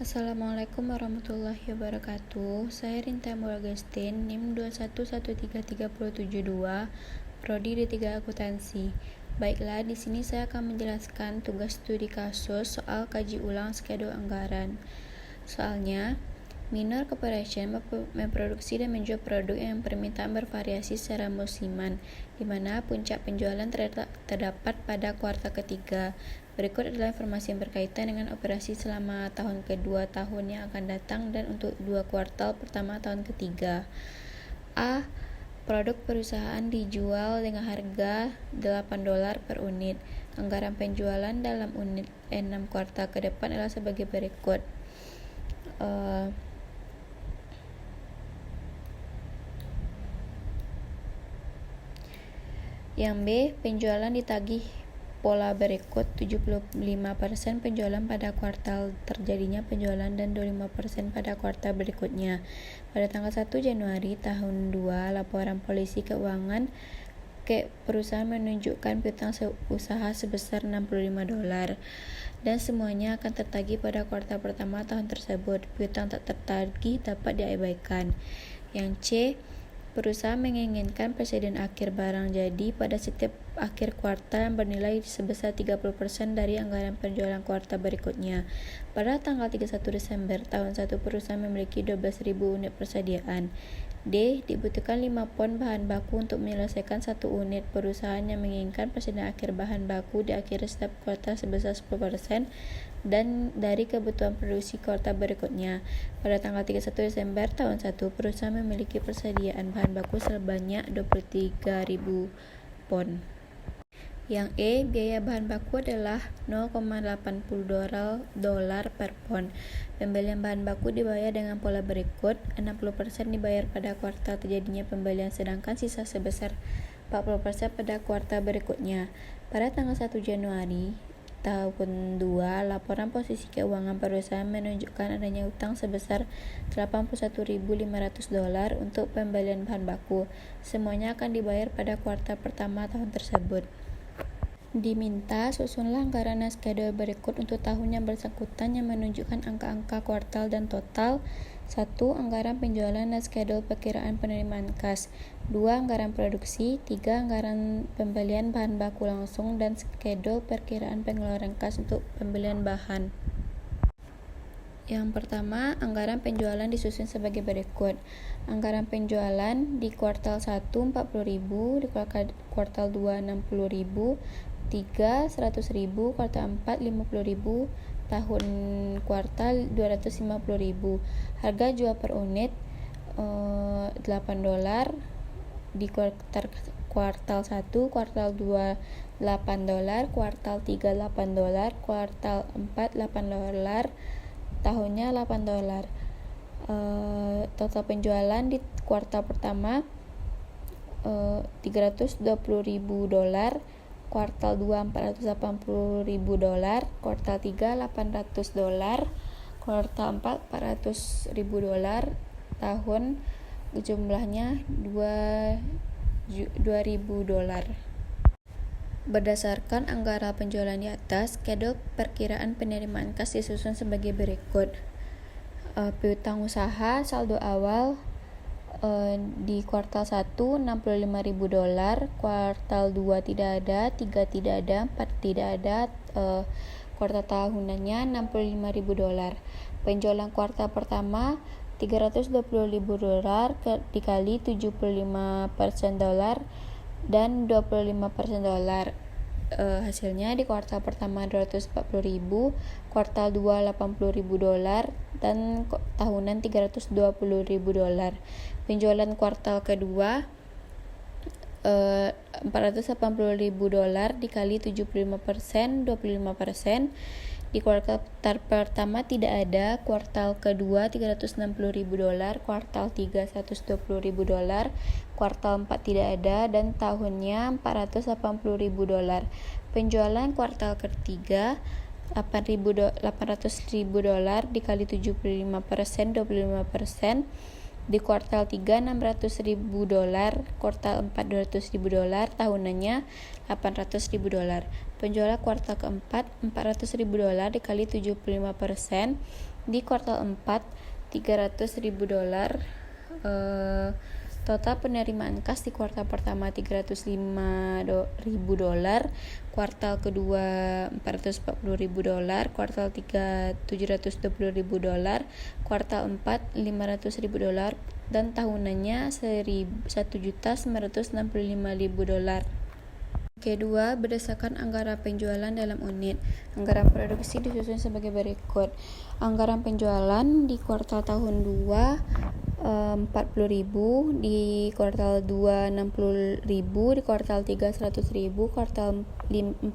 Assalamualaikum warahmatullahi wabarakatuh. Saya Rinta Agustin, NIM 2113372, Prodi D3 Akuntansi. Baiklah, di sini saya akan menjelaskan tugas studi kasus soal kaji ulang skedul anggaran. Soalnya, Minor Corporation memproduksi dan menjual produk yang permintaan bervariasi secara musiman, di mana puncak penjualan terdapat pada kuartal ketiga. Berikut adalah informasi yang berkaitan dengan operasi selama tahun kedua tahun yang akan datang dan untuk 2 kuartal pertama tahun ketiga. A. Produk perusahaan dijual dengan harga $8 per unit. Anggaran penjualan dalam unit 6 kuartal ke depan adalah sebagai berikut. Yang B, penjualan ditagih pola berikut: 75% penjualan pada kuartal terjadinya penjualan dan 25% pada kuartal berikutnya. Pada tanggal 1 Januari tahun 2, laporan polisi keuangan ke perusahaan menunjukkan piutang usaha sebesar $65 dan semuanya akan tertagih pada kuartal pertama tahun tersebut. Piutang tak tertagih dapat diabaikan. Yang C, perusahaan menginginkan presiden akhir barang jadi pada setiap akhir kuartal yang bernilai sebesar 30% dari anggaran penjualan kuartal berikutnya. Pada tanggal 31 Desember tahun 1, perusahaan memiliki 12.000 unit persediaan. D, dibutuhkan 5 pon bahan baku untuk menyelesaikan 1 unit. Perusahaan yang menginginkan presiden akhir bahan baku di akhir setiap kuartal sebesar 10% dan dari kebutuhan produksi kuartal berikutnya. Pada tanggal 31 Desember tahun 1, perusahaan memiliki persediaan bahan baku sebanyak 23.000 pon. Yang E, biaya bahan baku adalah $0,80 per pon. Pembelian bahan baku dibayar dengan pola berikut: 60% dibayar pada kuartal terjadinya pembelian, sedangkan sisa sebesar 40% pada kuartal berikutnya. Pada tanggal 1 Januari tahun 2, laporan posisi keuangan perusahaan menunjukkan adanya utang sebesar $81.500 untuk pembelian bahan baku. Semuanya akan dibayar pada kuartal pertama tahun tersebut. Diminta susunlah anggaran dan skedul berikut untuk tahun yang bersangkutan yang menunjukkan angka-angka kuartal dan total. 1. Anggaran penjualan dan skedul perkiraan penerimaan kas. 2. Anggaran produksi. 3. Anggaran pembelian bahan baku langsung dan skedul perkiraan pengeluaran kas untuk pembelian bahan. Yang pertama, anggaran penjualan disusun sebagai berikut. Anggaran penjualan di kuartal 1 $40.000, di kuartal 2 $60.000, 3 $100.000, kuartal 4 $50.000, tahun kuartal $250.000. Harga jual per unit $8 di kuartal 1, kuartal 2 $8, kuartal 3 $8, kuartal 4 $8, tahunnya $8. Total penjualan di kuartal pertama $320.000, kuartal 2 $480.000, kuartal 3 $800, kuartal 4 $400.000, tahun jumlahnya $2.000. Berdasarkan anggaran penjualan di atas, skedul perkiraan penerimaan kas disusun sebagai berikut. Piutang usaha saldo awal di kuartal 1 $65.000, kuartal 2 tidak ada, 3 tidak ada, 4 tidak ada, kuartal tahunannya $65.000. Penjualan kuartal pertama $320.000 dikali 75% dolar dan 25% hasilnya di kuartal pertama $240.000, kuartal 2 $80.000 dan tahunan $320.000. Penjualan kuartal kedua $480.000 dikali 75%, 25%. Di kuartal pertama tidak ada, kuartal kedua $360.000, kuartal 3 $120.000, kuartal 4 tidak ada, dan tahunnya $480.000. Penjualan kuartal ketiga $800.000 dikali 75%, 25%. Di kuartal 3 $600.000, kuartal 4 $200.000, tahunannya $800.000. Penjualan kuartal keempat $400.000 dikali 75%, Di kuartal 4, $300.000. Total penerimaan kas di kuartal pertama $305.000, kuartal kedua $440.000, kuartal 3 $720.000, kuartal 4 $500.000, dan tahunannya $1.965.000. Kedua, berdasarkan anggaran penjualan dalam unit. Anggaran produksi disusun sebagai berikut. Anggaran penjualan di kuartal tahun 2 $40.000, di kuartal 2 $60.000, di kuartal 3 $100.000, kuartal 4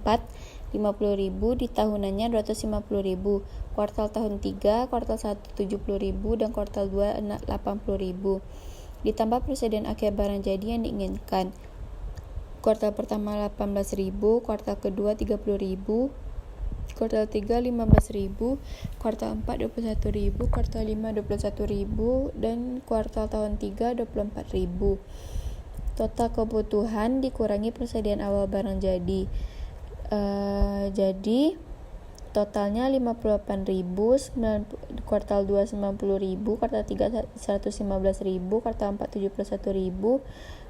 $50.000, di tahunannya $250.000, kuartal tahun 3, kuartal 1 $70.000, dan kuartal 2 $80.000. Ditambah persediaan akhir barang jadi yang diinginkan. Kuartal pertama $18.000, kuartal kedua $30.000, kuartal 3 $15.000, kuartal 4 $21.000, kuartal 5 $21.000, dan kuartal tahun 3 $24.000. Total kebutuhan dikurangi persediaan awal barang jadi. Jadi totalnya $58.000, kuartal 2 $90.000, kuartal 3 $115.000, kuartal 4 $71.000,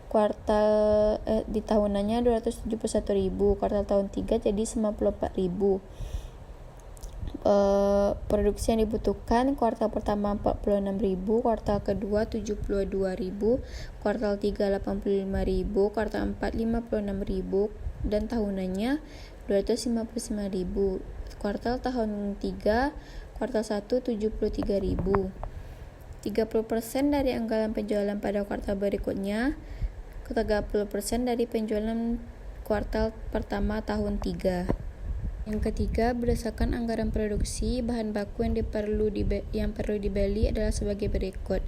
kuartal di tahunannya $271.000, kuartal tahun 3 jadi $94.000. Produksi yang dibutuhkan kuartal pertama $46.000, kuartal kedua $72.000, kuartal 3 $85.000, kuartal 4 $56.000, dan tahunannya $259.000. Kuartal tahun 3, kuartal 1 $73.000. 30% dari anggaran penjualan pada kuartal berikutnya, 30% dari penjualan kuartal pertama tahun 3. Yang ketiga, berdasarkan anggaran produksi, bahan baku yang perlu dibeli adalah sebagai berikut.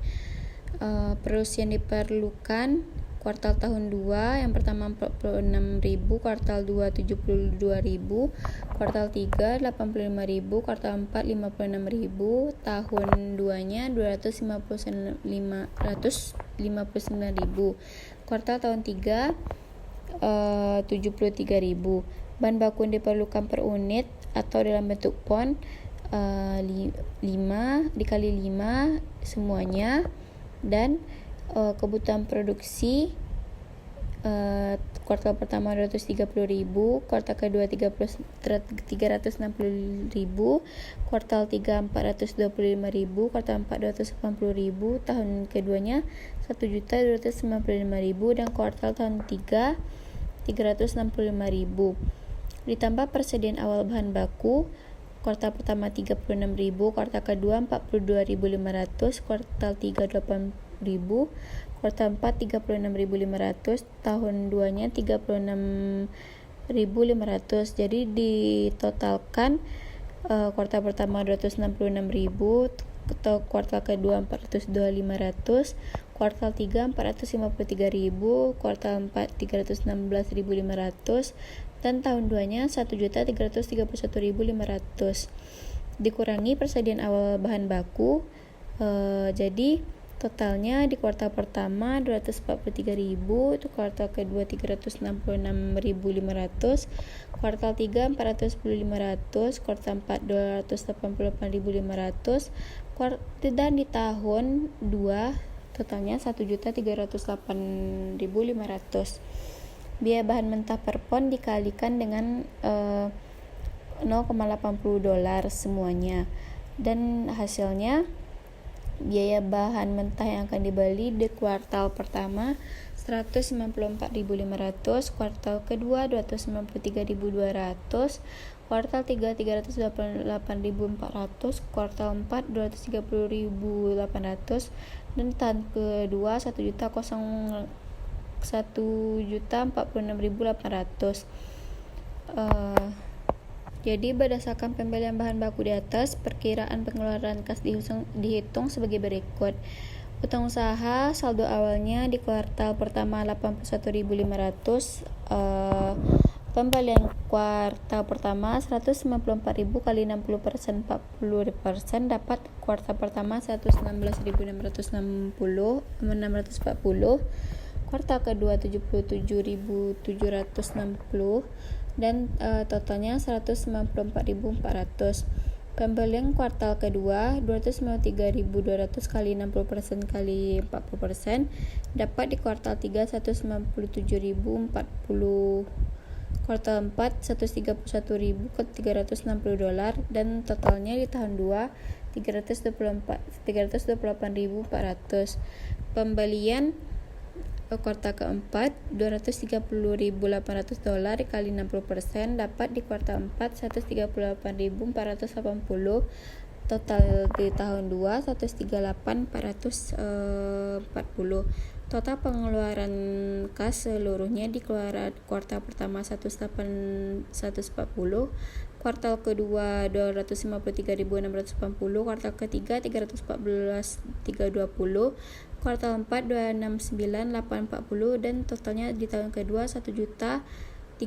Produksi yang diperlukan kuartal tahun 2, yang pertama $46.000, kuartal 2 $72.000, kuartal 3 $85.000, kuartal 4 $56.000, tahun 2-nya $259.000, kuartal tahun 3 $73.000. Bahan baku yang diperlukan per unit atau dalam bentuk pon 5 dikali 5 semuanya, dan kebutuhan produksi kuartal pertama $230.000, kuartal kedua $360.000, kuartal 3 $425.000, kuartal 4 $280.000, tahun keduanya $1.295.000, dan kuartal tahun 3 $365.000. Ditambah persediaan awal bahan baku, kuartal pertama $36.000, kuartal kedua $42.500, kuartal 3 $8.000, kuartal 4 $36.500, tahun 2-nya $36.500. Jadi ditotalkan kuartal pertama $266.000, kuartal kedua $425.500, kuartal 3 $453.000, kuartal 4 $316.500, dan tahun 2-nya $1.331.500. Dikurangi persediaan awal bahan baku, jadi totalnya di kuartal pertama $243.000, itu kuartal kedua $366.500, kuartal 3 $410.500, kuartal 4 $288.500, dan di tahun 2 totalnya $1.308.500. Biaya bahan mentah per pon dikalikan dengan $0,80 semuanya, dan hasilnya biaya bahan mentah yang akan dibeli di kuartal pertama $194.500, kuartal kedua $293.200, kuartal 3 $388.400, kuartal 4 $230.800, dan tahun kedua $1.046.800. Jadi berdasarkan pembelian bahan baku di atas, perkiraan pengeluaran kas dihitung sebagai berikut. Utang usaha saldo awalnya di kuartal pertama $81.500, pembelian kuartal pertama $194.000 kali 60% 40% dapat kuartal pertama $116.640, kuartal kedua $77.760, dan totalnya $194.400. Pembelian kuartal kedua 293.200 kali 60% kali 40% dapat di kuartal 3 197.040, kuartal 4 $131.360 dan totalnya di tahun 2 $328.400. Pembelian kuartal keempat $230.800 kali 60% dapat di kuartal 4 $138.480, total di tahun 2 $138.440. Total pengeluaran kas seluruhnya di kuartal pertama 140, kuartal kedua 253.680, kuartal ketiga 314.320, kuartal 4 269.840 dan totalnya di tahun kedua 1.035.980.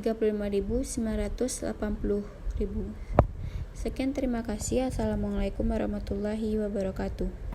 Sekian, terima kasih. Assalamualaikum warahmatullahi wabarakatuh.